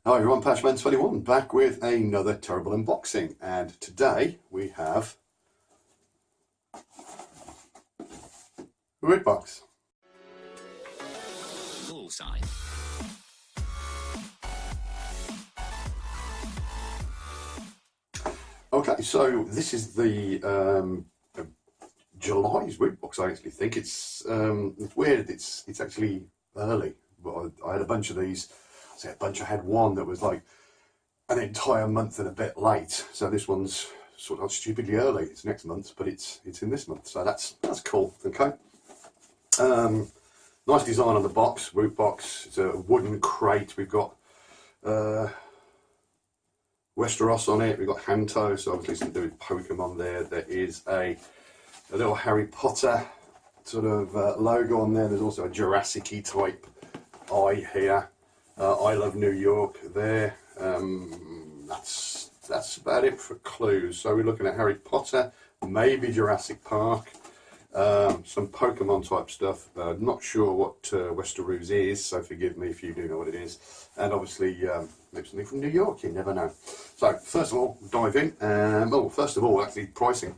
Hi everyone, Patchman21 back with another terrible unboxing, and today we have the Wootbox. Bullseye. Okay, so this is the July's Wootbox. I actually think it's weird. It's actually early, but I had a bunch of these. I say a bunch. I had one that was like an entire month and a bit late. So this one's sort of stupidly early. It's next month, but it's in this month. So that's cool. Okay. Nice design on the box. Wootbox. It's a wooden crate. We've got Westeros on it. We've got Hanto, so obviously something to do with Pokemon there. There is a little Harry Potter sort of logo on there. There's also a Jurassic-y type eye here. I Love New York there. That's about it for clues. So we're looking at Harry Potter, maybe Jurassic Park, some Pokemon type stuff. Not sure what Westeros is, so forgive me if you do know what it is. And obviously maybe something from New York, you never know. So first of all, dive in. Well, first of all, actually pricing.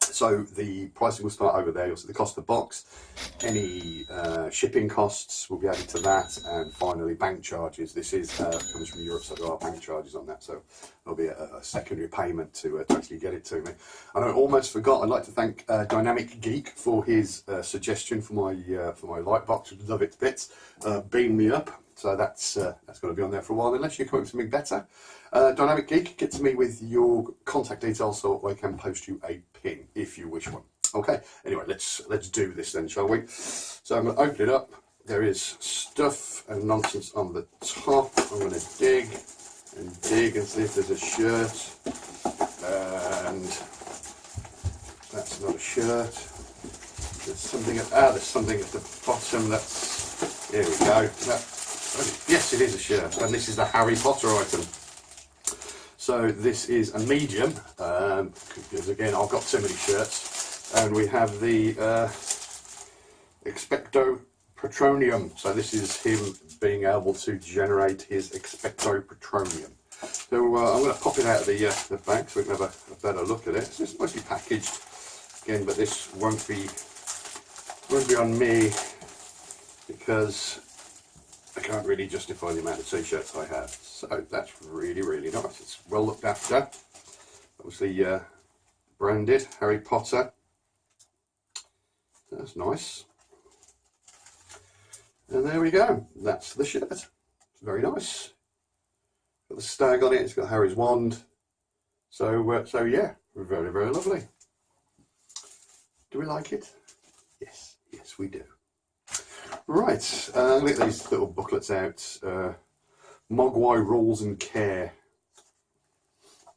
So the pricing will start over there. You'll see the cost of the box, any shipping costs will be added to that, and finally bank charges. This is comes from Europe, so there are bank charges on that, so there'll be a secondary payment to actually get it to me. And I almost forgot, I'd like to thank Dynamic Geek for his suggestion for my light box. Love it to bits. Beam me up. So that's got to be on there for a while, unless you come up with something better. Dynamic Geek, get to me with your contact details so I can post you a pin if you wish one. Okay, anyway, let's do this then, shall we? So I'm going to open it up. There is stuff and nonsense on the top. I'm going to dig and see if there's a shirt. And that's not a shirt. There's something at the bottom. Here we go. Yes, it is a shirt, and this is the Harry Potter item. So this is a medium, because again I've got too many shirts, and we have the Expecto Patronum. So this is him being able to generate his Expecto Patronum. So I'm going to pop it out of the bag so we can have a better look at it. It's just mostly packaged again, but this won't be on me because I can't really justify the amount of t-shirts I have. So that's really, really nice. It's well looked after. Obviously branded Harry Potter. That's nice. And there we go. That's the shirt. It's very nice. Got the stag on it. It's got Harry's wand. So yeah, very, very lovely. Do we like it? Yes, yes we do. Right, look at these little booklets out. Mogwai Rules and Care.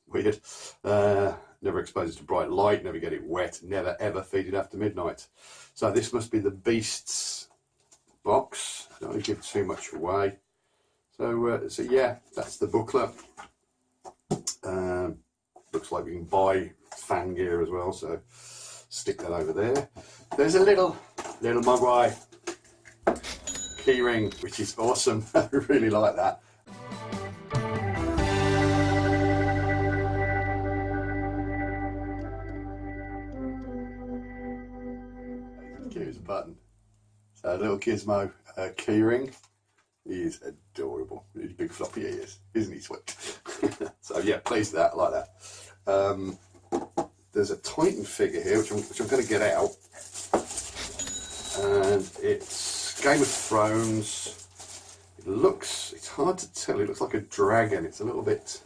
Weird. Never expose it to bright light, never get it wet, never ever feed it after midnight. So this must be the Beasts box. Don't want to give too much away. So yeah, that's the booklet. Looks like we can buy fan gear as well, so stick that over there. There's a little Mogwai keyring, which is awesome. I really like that. Cute as a button. So a little Gizmo keyring. He is adorable. He's big floppy ears, isn't he sweet? So yeah, pleased with that. I like that. There's a Titan figure here, which I'm going to get out, and it's Game of Thrones. It's hard to tell. It looks like a dragon. It's a little bit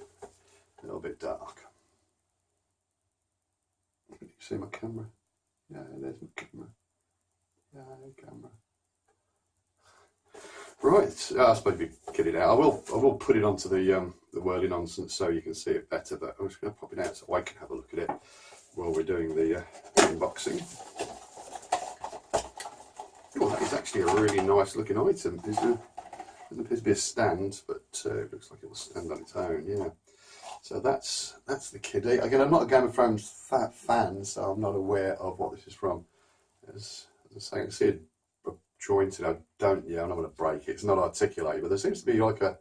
dark. Can you see my camera? Yeah, there's my camera. Yeah, camera. Right, I suppose we get it out. I will put it onto the whirly nonsense so you can see it better. But I'm just going to pop it out so I can have a look at it while we're doing the unboxing. Oh, that is actually a really nice looking item. Doesn't appear to be a stand, but it looks like it will stand on its own. Yeah. So that's the kiddie. Again, I'm not a Game of Thrones fan, so I'm not aware of what this is from. As I say, I can see it jointed. I'm not going to break it. It's not articulated, but there seems to be like a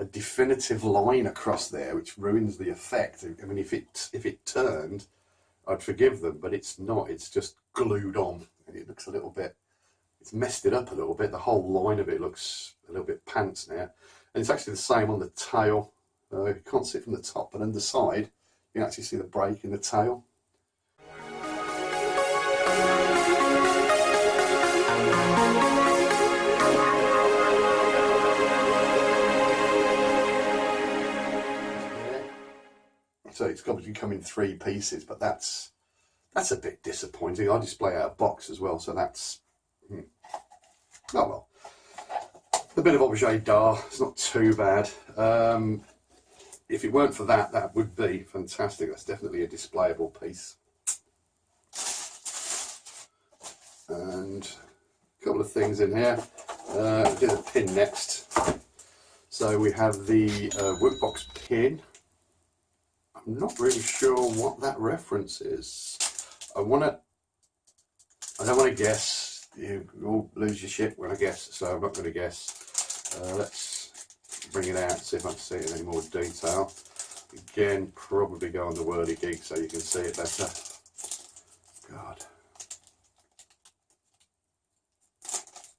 a definitive line across there, which ruins the effect. I mean, if it turned, I'd forgive them, but it's not. It's just glued on, and it looks a little bit. It's messed it up a little bit. The whole line of it looks a little bit pants now, and it's actually the same on the tail. You can't see it from the top, but on the side, you can actually see the break in the tail. So it's obviously come in 3 pieces, but that's a bit disappointing. I display out of box as well, so that's oh well. A bit of objet d'art. It's not too bad. If it weren't for that, that would be fantastic. That's definitely a displayable piece. And a couple of things in here. We'll do the pin next. So we have the Wootbox pin. I'm not really sure what that reference is. I don't want to guess. You all lose your shit when I guess, so I'm not going to guess. Let's bring it out, see if I can see it in any more detail. Again, probably go on the Wordy Geek so you can see it better. God.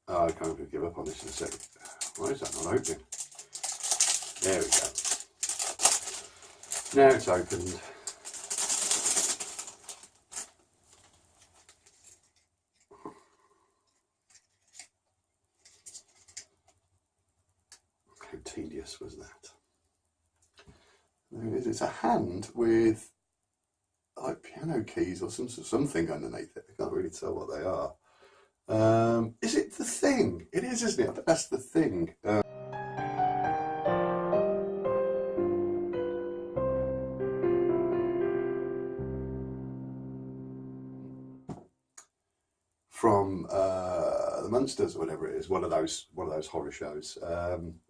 Oh, I can't give up on this in a second. Why is that not opening? There we go. Now it's opened. How tedious was that? There it is. It's a hand with like piano keys or something underneath it. I can't really tell what they are. Is it the Thing? It is, isn't it? I bet that's the Thing. From the Munsters or whatever it is, one of those horror shows.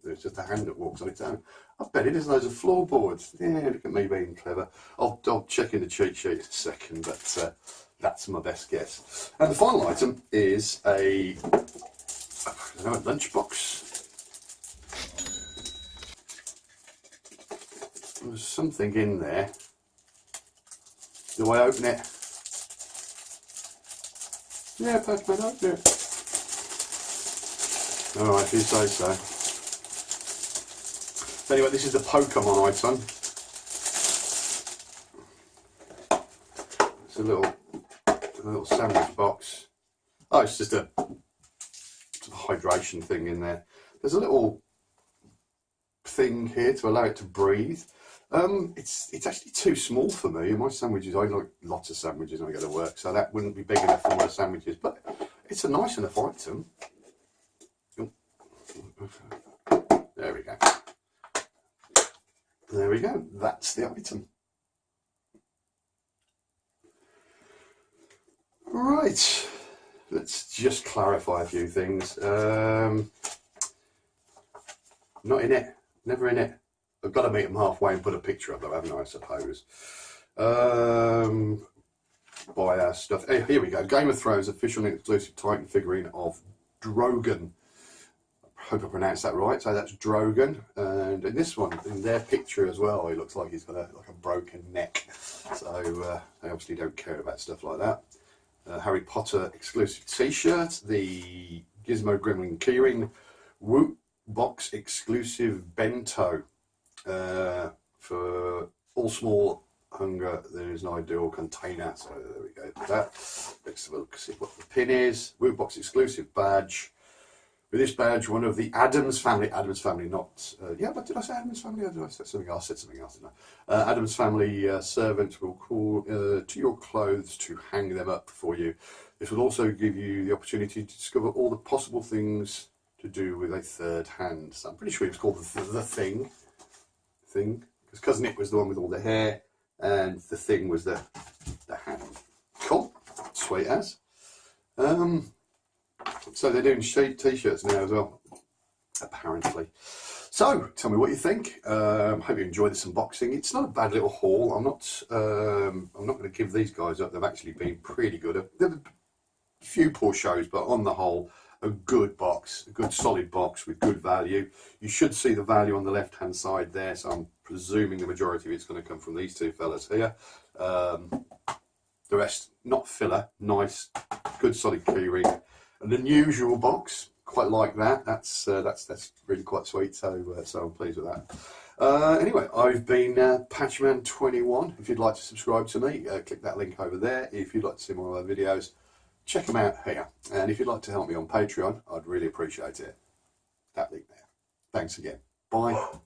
There's just a hand that walks on its own. I bet it is loads of floorboards. Yeah, look at me being clever. I'll check in the cheat sheet in a second, but that's my best guess. And the final item is a lunchbox. There's something in there. Do I open it? Yeah, Patchman, open it. Alright, if you say so. Anyway, this is the Pokemon item. It's a little sandwich box. Oh, it's just a hydration thing in there. There's a little thing here to allow it to breathe. It's actually too small for me. My sandwiches, I like lots of sandwiches when I go to work, so that wouldn't be big enough for my sandwiches, but it's a nice enough item. There we go. There we go. That's the item. Right. Let's just clarify a few things. Not in it. Never in it. I've got to meet them halfway and put a picture up though, haven't I suppose. Buy our stuff. Hey, here we go. Game of Thrones official and exclusive Titan figurine of Drogon. I hope I pronounced that right. So that's Drogon. And in this one, in their picture as well, he looks like he's got like a broken neck. So they obviously don't care about stuff like that. Harry Potter exclusive t-shirt. The Gizmo Gremlin keyring. Wootbox exclusive bento. For all small hunger, there is no ideal container. So there we go. That. Let's have a look, see what the pin is. Wootbox exclusive badge. With this badge, one of the Addams family, not, yeah, but did I say Addams family or did I say something else? I said something else, didn't I? Addams family servants will call to your clothes to hang them up for you. This will also give you the opportunity to discover all the possible things to do with a third hand. So I'm pretty sure it was called the Thing. Because Cousin Nick was the one with all the hair, and the Thing was the hand. Cool, sweet as. So they're doing t-shirts now as well, apparently. So tell me what you think. Hope you enjoyed this unboxing. It's not a bad little haul. I'm not going to give these guys up. They've actually been pretty good. There were a few poor shows, but on the whole, a good box, a good solid box with good value. You should see the value on the left hand side there, so I'm presuming the majority of it's going to come from these two fellas here. The rest, not filler, nice, good solid keyring. An unusual box, quite like that. That's really quite sweet. So I'm pleased with that. Anyway, I've been Patchman21. If you'd like to subscribe to me, click that link over there. If you'd like to see more of my videos, check them out here. And if you'd like to help me on Patreon, I'd really appreciate it. That link there. Thanks again. Bye.